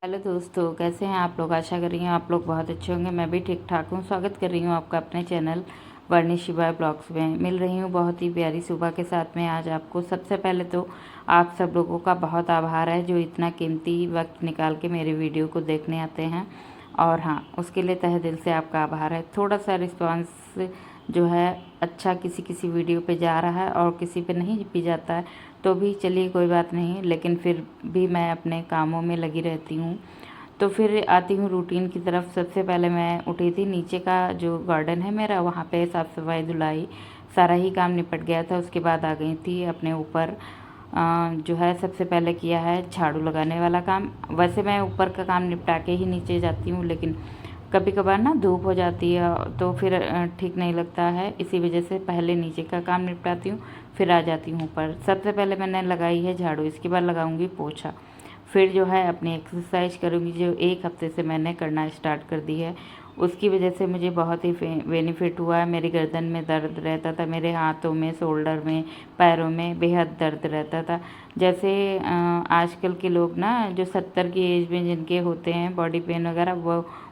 Hello दोस्तों, कैसे हैं आप लोग। आशा कर रही हूँ आप लोग बहुत अच्छे होंगे। मैं भी ठीक ठाक हूँ। स्वागत कर रही हूँ आपका अपने चैनल वर्णी शिवाय ब्लॉग्स में। मिल रही हूँ बहुत ही प्यारी सुबह के साथ में आज आपको। सबसे पहले तो आप सब लोगों का बहुत आभार है जो इतना कीमती वक्त निकाल के मेरे वीडियो को देखने आते हैं, और हाँ, उसके लिए तहे दिल से आपका आभार है। थोड़ा सा रिस्पॉन्स जो है अच्छा किसी किसी वीडियो पे जा रहा है और किसी पे नहीं भी जाता है, तो भी चलिए कोई बात नहीं, लेकिन फिर भी मैं अपने कामों में लगी रहती हूँ। तो फिर आती हूँ रूटीन की तरफ। सबसे पहले मैं उठी थी, नीचे का जो गार्डन है मेरा, वहाँ पे साफ़ सफाई धुलाई सारा ही काम निपट गया था। उसके बाद आ गई थी अपने ऊपर। जो है सबसे पहले किया है झाड़ू लगाने वाला काम। वैसे मैं ऊपर का काम निपटा के ही नीचे जाती हूँ, लेकिन कभी कभार ना धूप हो जाती है तो फिर ठीक नहीं लगता है, इसी वजह से पहले नीचे का काम निपटाती हूँ, फिर आ जाती हूँ ऊपर। सबसे पहले मैंने लगाई है झाड़ू, इसके बाद लगाऊंगी पोछा, फिर जो है अपनी एक्सरसाइज करूँगी जो एक हफ्ते से मैंने करना स्टार्ट कर दी है। उसकी वजह से मुझे बहुत ही बेनिफिट हुआ है। मेरी गर्दन में दर्द रहता था, मेरे हाथों में, शोल्डर में, पैरों में बेहद दर्द रहता था। जैसे आजकल के लोग ना जो 70 की एज में जिनके होते हैं बॉडी पेन वगैरह,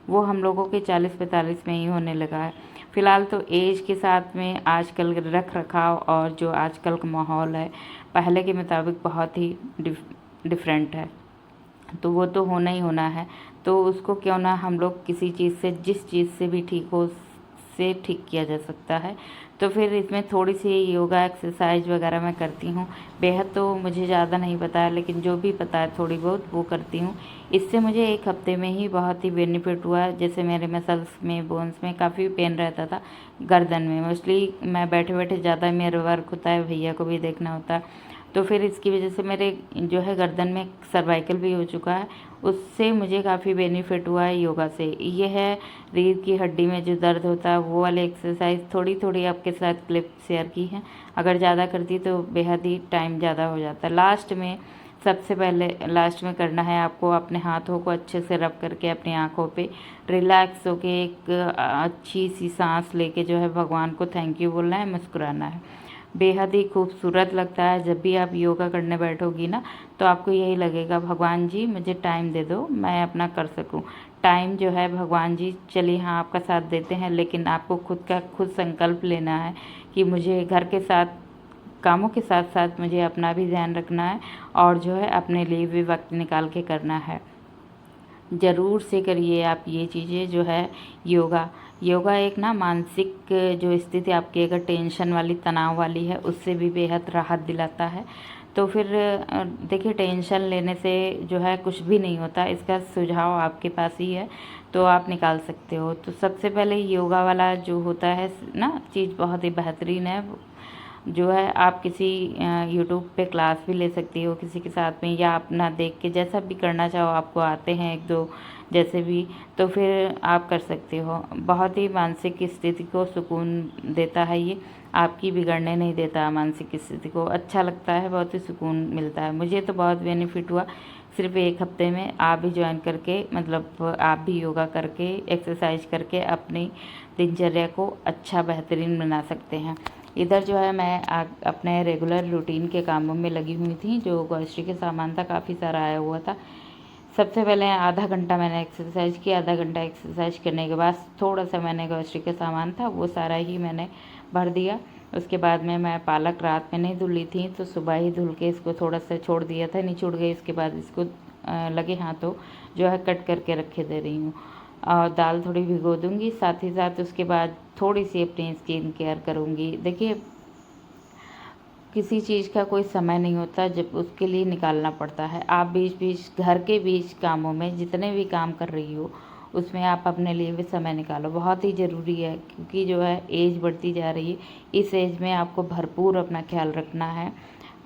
वो हम लोगों के 40-45 में ही होने लगा है। फ़िलहाल तो एज के साथ में आजकल रख रखाव और जो आजकल का माहौल है पहले के मुताबिक बहुत ही डिफरेंट है, तो वो तो होना ही होना है। तो उसको क्यों ना हम लोग किसी चीज़ से, जिस चीज़ से भी ठीक हो से ठीक किया जा सकता है। तो फिर इसमें थोड़ी सी योगा एक्सरसाइज वगैरह मैं करती हूँ। बेहद तो मुझे ज़्यादा नहीं पता है, लेकिन जो भी पता है थोड़ी बहुत वो करती हूँ। इससे मुझे एक हफ्ते में ही बहुत ही बेनिफिट हुआ है। जैसे मेरे मसल्स में, बोन्स में काफ़ी पेन रहता था, गर्दन में मोस्टली। मैं बैठे बैठे ज़्यादा मेरा वर्क होता है, भैया को भी देखना होता है, तो फिर इसकी वजह से मेरे जो है गर्दन में सर्वाइकल भी हो चुका है। उससे मुझे काफ़ी बेनिफिट हुआ है योगा से। ये है रीढ़ की हड्डी में जो दर्द होता है वो वाली एक्सरसाइज थोड़ी थोड़ी आपके साथ क्लिप शेयर की है। अगर ज़्यादा करती तो बेहद ही टाइम ज़्यादा हो जाता। लास्ट में, सबसे पहले लास्ट में करना है आपको अपने हाथों को अच्छे से रब करके अपनी आँखों पे रिलैक्स होके एक अच्छी सी सांस लेके जो है भगवान को थैंक यू बोलना है, मुस्कुराना है। बेहद ही खूबसूरत लगता है। जब भी आप योगा करने बैठोगी ना, तो आपको यही लगेगा भगवान जी मुझे टाइम दे दो, मैं अपना कर सकूं। टाइम जो है भगवान जी चलिए हाँ आपका साथ देते हैं, लेकिन आपको खुद संकल्प लेना है कि मुझे घर के साथ, कामों के साथ साथ मुझे अपना भी ध्यान रखना है, और जो है अपने लिए भी वक्त निकाल के करना है। ज़रूर से करिए आप ये चीज़ें जो है योगा। योगा एक ना मानसिक जो स्थिति आपकी अगर टेंशन वाली, तनाव वाली है, उससे भी बेहद राहत दिलाता है। तो फिर देखिए, टेंशन लेने से जो है कुछ भी नहीं होता, इसका सुझाव आपके पास ही है, तो आप निकाल सकते हो। तो सबसे पहले योगा वाला जो होता है ना चीज़ बहुत ही बेहतरीन है। जो है आप किसी यूट्यूब पे क्लास भी ले सकती हो किसी के साथ में, या अपना देख के जैसा भी करना चाहो, आपको आते हैं एक दो जैसे भी, तो फिर आप कर सकते हो। बहुत ही मानसिक स्थिति को सुकून देता है ये, आपकी बिगड़ने नहीं देता। मानसिक स्थिति को अच्छा लगता है, बहुत ही सुकून मिलता है। मुझे तो बहुत बेनिफिट हुआ सिर्फ एक हफ्ते में। आप भी ज्वाइन करके, मतलब आप भी योगा करके, एक्सरसाइज करके अपनी दिनचर्या को अच्छा बेहतरीन बना सकते हैं। इधर जो है मैं अपने रेगुलर रूटीन के कामों में लगी हुई थी। जो ग्रॉसरी के सामान था काफ़ी सारा आया हुआ था। सबसे पहले आधा घंटा मैंने एक्सरसाइज किया। आधा घंटा एक्सरसाइज करने के बाद थोड़ा सा मैंने ग्रॉसरी का सामान था वो सारा ही मैंने भर दिया। उसके बाद में मैं पालक रात में नहीं धुली थी, तो सुबह ही धुल के इसको थोड़ा सा छोड़ दिया था, नहीं छूट गई। इसके बाद इसको लगे हाथों जो है कट करके रखे दे रही हूँ, और दाल थोड़ी भिगो दूँगी। साथ ही साथ उसके बाद थोड़ी सी अपनी स्किन केयर करूँगी। देखिए, किसी चीज़ का कोई समय नहीं होता, जब उसके लिए निकालना पड़ता है। आप बीच बीच घर के बीच कामों में जितने भी काम कर रही हो, उसमें आप अपने लिए भी समय निकालो, बहुत ही ज़रूरी है। क्योंकि जो है एज बढ़ती जा रही है, इस एज में आपको भरपूर अपना ख्याल रखना है।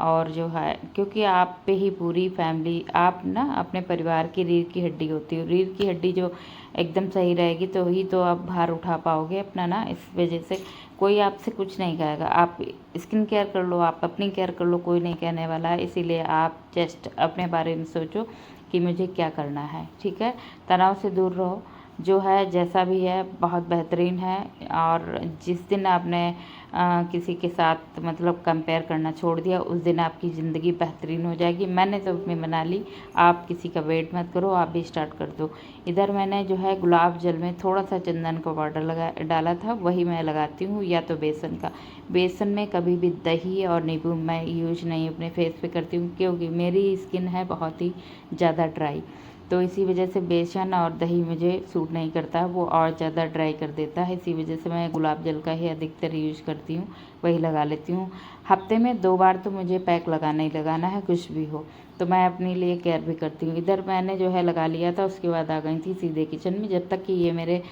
और जो है क्योंकि आप पे ही पूरी फैमिली, आप ना अपने परिवार की रीढ़ की हड्डी होती हो। रीढ़ की हड्डी जो एकदम सही रहेगी तो ही तो आप भार उठा पाओगे अपना ना। इस वजह से कोई आपसे कुछ नहीं कहेगा। आप स्किन केयर कर लो, आप अपनी केयर कर लो, कोई नहीं कहने वाला है। इसीलिए आप जस्ट अपने बारे में सोचो कि मुझे क्या करना है, ठीक है। तनाव से दूर रहो। जो है जैसा भी है बहुत बेहतरीन है। और जिस दिन आपने किसी के साथ मतलब कंपेयर करना छोड़ दिया, उस दिन आपकी ज़िंदगी बेहतरीन हो जाएगी। मैंने तो अपनी बना ली, आप किसी का वेट मत करो, आप भी स्टार्ट कर दो। इधर मैंने जो है गुलाब जल में थोड़ा सा चंदन का पाउडर डाला था, वही मैं लगाती हूँ, या तो बेसन का। बेसन में कभी भी दही और नींबू मैं यूज नहीं अपने फेस पे करती हूँ, क्योंकि मेरी स्किन है बहुत ही ज़्यादा ड्राई। तो इसी वजह से बेसन और दही मुझे सूट नहीं करता, वो और ज़्यादा ड्राई कर देता है। इसी वजह से मैं गुलाब जल का ही अधिकतर यूज़ करती हूँ, वही लगा लेती हूँ। हफ्ते में 2 बार तो मुझे पैक लगाना ही लगाना है, कुछ भी हो। तो मैं अपने लिए केयर भी करती हूँ। इधर मैंने जो है लगा लिया था, उसके बाद आ गई थी सीधे किचन में। जब तक कि ये मेरे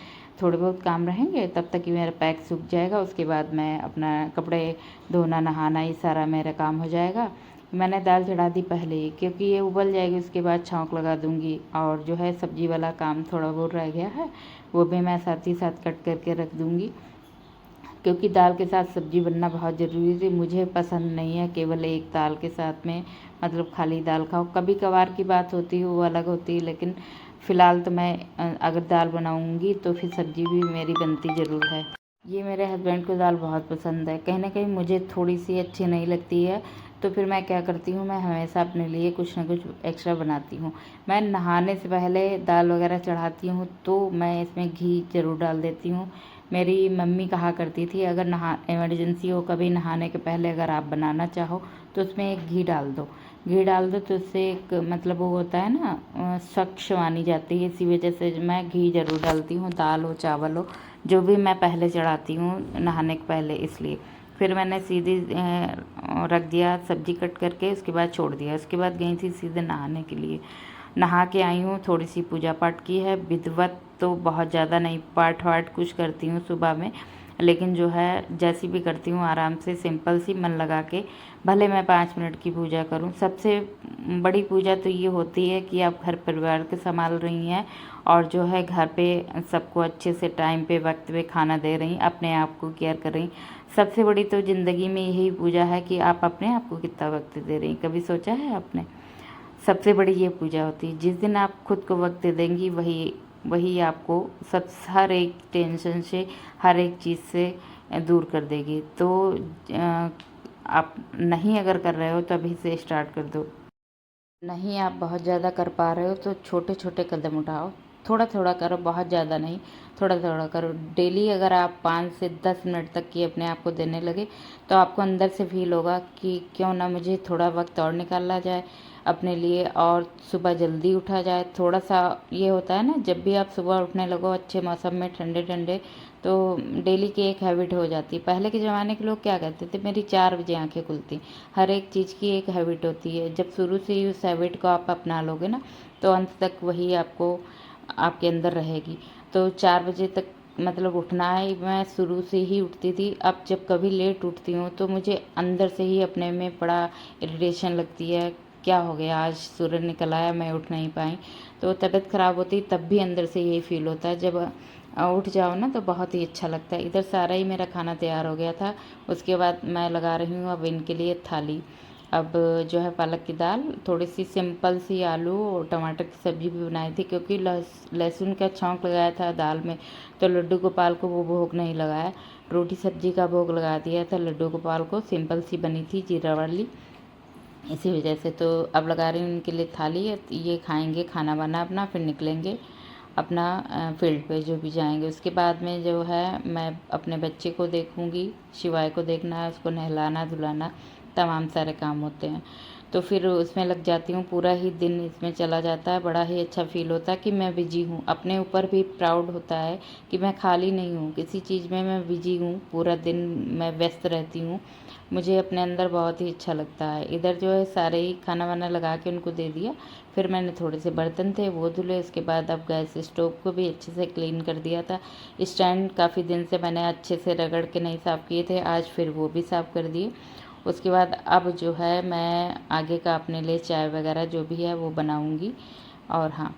थोड़े बहुत काम रहेंगे तब तक कि मेरा पैक सूख जाएगा, उसके बाद मैं अपना कपड़े धोना नहाना ये सारा मेरा काम हो जाएगा। मैंने दाल चढ़ा दी पहले ही, क्योंकि ये उबल जाएगी, उसके बाद छौंक लगा दूँगी। और जो है सब्ज़ी वाला काम थोड़ा बहुत रह गया है, वो भी मैं साथ ही साथ कट करके रख दूँगी, क्योंकि दाल के साथ सब्ज़ी बनना बहुत ज़रूरी थी। मुझे पसंद नहीं है केवल एक दाल के साथ में मतलब खाली दाल खाओ। कभी कभार की बात होती है, वो अलग होती है, लेकिन फ़िलहाल तो मैं अगर दाल बनाऊँगी तो फिर सब्ज़ी भी मेरी बनती ज़रूर है। ये मेरे हस्बैंड को दाल बहुत पसंद है। कहीं न कहीं मुझे थोड़ी-सी अच्छी नहीं लगती है, तो फिर मैं क्या करती हूँ, मैं हमेशा अपने लिए कुछ न कुछ एक्स्ट्रा बनाती हूँ। मैं नहाने से पहले दाल वगैरह चढ़ाती हूँ, तो मैं इसमें घी ज़रूर डाल देती हूँ। मेरी मम्मी कहा करती थी, अगर इमरजेंसी हो कभी नहाने के पहले अगर आप बनाना चाहो, तो उसमें एक घी डाल दो। घी डाल दो तो उससे एक मतलब वो होता है ना, स्वच्छ मानी जाती है। इसी वजह से मैं घी ज़रूर डालती हूँ, दाल हो चावल हो जो भी मैं पहले चढ़ाती हूँ नहाने के पहले। इसलिए फिर मैंने सीधी रख दिया सब्ज़ी कट करके, उसके बाद छोड़ दिया। उसके बाद गई थी सीधे नहाने के लिए। नहा के आई हूँ, थोड़ी सी पूजा पाठ की है। विधिवत तो बहुत ज़्यादा नहीं, पाठ वाठ कुछ करती हूँ सुबह में, लेकिन जो है जैसी भी करती हूँ आराम से सिंपल सी मन लगा के। भले मैं 5 मिनट की पूजा करूँ। सबसे बड़ी पूजा तो ये होती है कि आप घर परिवार के संभाल रही हैं, और जो है घर पे सबको अच्छे से टाइम पे वक्त पे खाना दे रही, अपने आप को केयर कर रही। सबसे बड़ी तो ज़िंदगी में यही पूजा है कि आप अपने आप को कितना वक्त दे रही। कभी सोचा है आपने? सबसे बड़ी ये पूजा होती है। जिस दिन आप खुद को वक्त दे देंगी, वही वही आपको सब हर एक टेंशन से, हर एक चीज़ से दूर कर देगी। तो आप नहीं अगर कर रहे हो तो अभी से स्टार्ट कर दो। नहीं आप बहुत ज़्यादा कर पा रहे हो तो छोटे छोटे कदम उठाओ, थोड़ा थोड़ा करो, बहुत ज़्यादा नहीं, थोड़ा थोड़ा करो। डेली अगर आप 5 से 10 मिनट तक की अपने आप को देने लगे, तो आपको अंदर से फील होगा कि क्यों ना मुझे थोड़ा वक्त और निकाला जाए अपने लिए, और सुबह जल्दी उठा जाए। थोड़ा सा ये होता है ना, जब भी आप सुबह उठने लगो अच्छे मौसम में ठंडे ठंडे, तो डेली की एक हैबिट हो जाती है। पहले के ज़माने के लोग क्या कहते थे, मेरी 4 बजे आंखें खुलती। हर एक चीज़ की एक हैबिट होती है। जब शुरू से ही उस हैबिट को आप अपना लोगे ना, तो अंत तक वही आपको आपके अंदर रहेगी। तो 4 बजे तक मतलब उठना है। मैं शुरू से ही उठती थी। अब जब कभी लेट उठती हूँ तो मुझे अंदर से ही अपने में बड़ा इरिटेशन लगती है, क्या हो गया आज सूरज निकल आया मैं उठ नहीं पाई। तो तबीयत ख़राब होती, तब भी अंदर से यही फील होता है। जब उठ जाओ ना तो बहुत ही अच्छा लगता है। इधर सारा ही मेरा खाना तैयार हो गया था। उसके बाद मैं लगा रही हूँ अब इनके लिए थाली। अब जो है पालक की दाल, थोड़ी सी सिंपल सी आलू और टमाटर की सब्ज़ी भी बनाई थी, क्योंकि लहसुन का छौंक लगाया था दाल में, तो लड्डू गोपाल को वो भोग नहीं लगाया। रोटी सब्ज़ी का भोग लगा दिया था लड्डू गोपाल को, सिंपल सी बनी थी जीरा वाली, इसी वजह से। तो अब लगा रही हूँ उनके लिए थाली। ये खाएंगे खाना वाना अपना, फिर निकलेंगे अपना फील्ड पे जो भी जाएंगे। उसके बाद में जो है मैं अपने बच्चे को देखूँगी, शिवाय को देखना है, उसको नहलाना धुलाना, तमाम सारे काम होते हैं। तो फिर उसमें लग जाती हूँ, पूरा ही दिन इसमें चला जाता है। बड़ा ही अच्छा फील होता है कि मैं बिजी हूँ, अपने ऊपर भी प्राउड होता है कि मैं खाली नहीं हूँ, किसी चीज़ में मैं बिजी हूँ, पूरा दिन मैं व्यस्त रहती हूँ। मुझे अपने अंदर बहुत ही अच्छा लगता है। इधर जो है सारे ही खाना वाना लगा के उनको दे दिया। फिर मैंने थोड़े से बर्तन थे वो धुले। उसके बाद अब गैस स्टोव को भी अच्छे से क्लीन कर दिया था। स्टैंड काफ़ी दिन से मैंने अच्छे से रगड़ के नहीं साफ़ किए थे, आज फिर वो भी साफ़ कर दिए। उसके बाद अब जो है मैं आगे का अपने लिए चाय वगैरह जो भी है वो बनाऊँगी। और हाँ,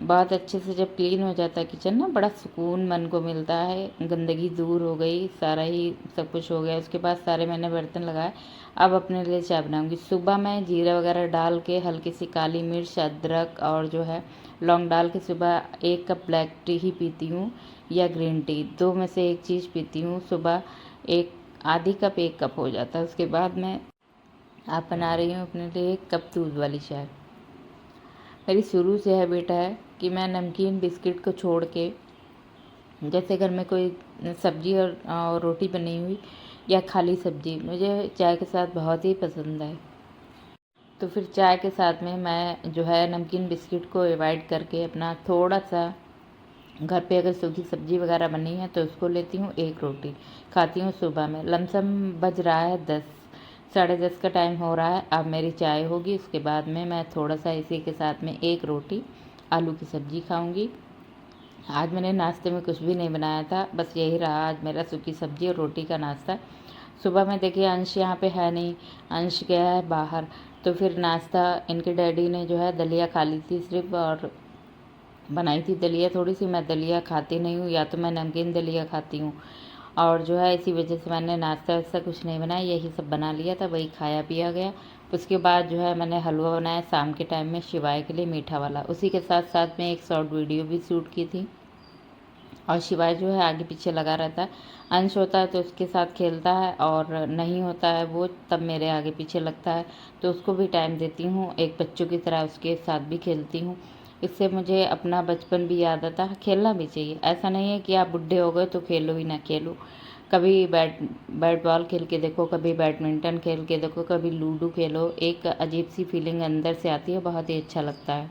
बहुत अच्छे से जब क्लीन हो जाता है किचन ना, बड़ा सुकून मन को मिलता है, गंदगी दूर हो गई, सारा ही सब कुछ हो गया। उसके बाद सारे मैंने बर्तन लगाए। अब अपने लिए चाय बनाऊंगी। सुबह मैं जीरा वगैरह डाल के हल्की सी काली मिर्च, अदरक और जो है लौंग डाल के सुबह 1 कप ब्लैक टी ही पीती हूँ या ग्रीन टी, दो में से एक चीज़ पीती हूँ सुबह। एक आधी कप 1 कप हो जाता है। उसके बाद मैं आप बना रही हूँ अपने लिए 1 कप दूध वाली चाय। मेरी शुरू से हैबिट है कि मैं नमकीन बिस्किट को छोड़ के, जैसे घर में कोई सब्जी और रोटी बनी हुई या खाली सब्जी मुझे चाय के साथ बहुत ही पसंद है, तो फिर चाय के साथ में मैं जो है नमकीन बिस्किट को अवॉइड करके अपना थोड़ा सा, घर पे अगर सूखी सब्जी वगैरह बनी है तो उसको लेती हूँ, 1 रोटी खाती हूँ सुबह में। लमसम बज रहा है 10, 10:30 का टाइम हो रहा है। अब मेरी चाय होगी, उसके बाद में मैं थोड़ा सा इसी के साथ में 1 रोटी आलू की सब्जी खाऊंगी। आज मैंने नाश्ते में कुछ भी नहीं बनाया था, बस यही रहा आज मेरा, सूखी सब्जी और रोटी का नाश्ता। सुबह में देखिए अंश यहाँ पे है नहीं, अंश गया है बाहर, तो फिर नाश्ता इनके डैडी ने जो है दलिया खा ली थी सिर्फ, और बनाई थी दलिया थोड़ी सी। मैं दलिया खाती नहीं हूँ, या तो मैं नमकीन दलिया खाती हूँ, और जो है इसी वजह से मैंने नाश्ता वास्ता कुछ नहीं बनाया, यही सब बना लिया था, वही खाया पिया गया। उसके बाद जो है मैंने हलवा बनाया शाम के टाइम में शिवाय के लिए, मीठा वाला। उसी के साथ साथ में एक शॉर्ट वीडियो भी शूट की थी, और शिवाय जो है आगे पीछे लगा रहता है। अंश होता है तो उसके साथ खेलता है, और नहीं होता है वो तब मेरे आगे पीछे लगता है, तो उसको भी टाइम देती हूँ, एक बच्चों की तरह उसके साथ भी खेलती हूँ। इससे मुझे अपना बचपन भी याद आता है। खेलना भी चाहिए, ऐसा नहीं है कि आप बुढ़े हो गए तो खेलो ही ना, खेलो। कभी बैट बॉल खेल के देखो, कभी बैडमिंटन खेल के देखो, कभी लूडो खेलो, एक अजीब सी फीलिंग अंदर से आती है, बहुत ही अच्छा लगता है।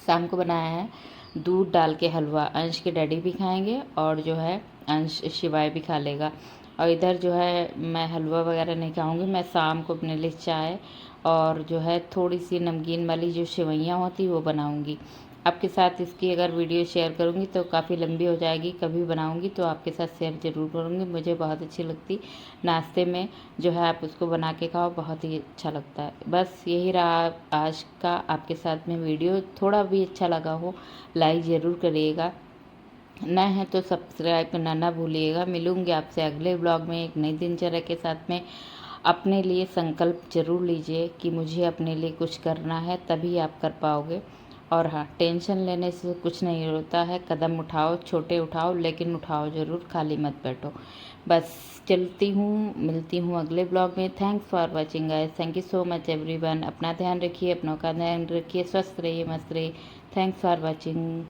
शाम को बनाया है दूध डाल के हलवा, अंश के डैडी भी खाएंगे और जो है अंश शिवाय भी खा लेगा। और इधर जो है मैं हलवा वगैरह नहीं खाऊंगी, मैं शाम को अपने लिए चाय और जो है थोड़ी सी नमकीन वाली जो सेवइयाँ होती वो बनाऊंगी। आपके साथ इसकी अगर वीडियो शेयर करूंगी तो काफ़ी लंबी हो जाएगी, कभी बनाऊंगी तो आपके साथ शेयर ज़रूर करूंगी, मुझे बहुत अच्छी लगती। नाश्ते में जो है आप उसको बना के खाओ, बहुत ही अच्छा लगता है। बस यही रहा आज का आपके साथ में वीडियो। थोड़ा भी अच्छा लगा हो लाइक ज़रूर करिएगा, नए हैं तो सब्सक्राइब करना ना भूलिएगा। मिलूंगी आपसे अगले ब्लॉग में एक नई दिनचर्या के साथ में। अपने लिए संकल्प जरूर लीजिए कि मुझे अपने लिए कुछ करना है, तभी आप कर पाओगे। और हाँ, टेंशन लेने से कुछ नहीं होता है, कदम उठाओ, छोटे उठाओ लेकिन उठाओ ज़रूर, खाली मत बैठो। बस चलती हूँ, मिलती हूँ अगले ब्लॉग में। Thanks for watching guys, thank you so much everyone. अपना ध्यान रखिए, अपनों का ध्यान रखिए, स्वस्थ रहिए, मस्त रहिए। Thanks for watching.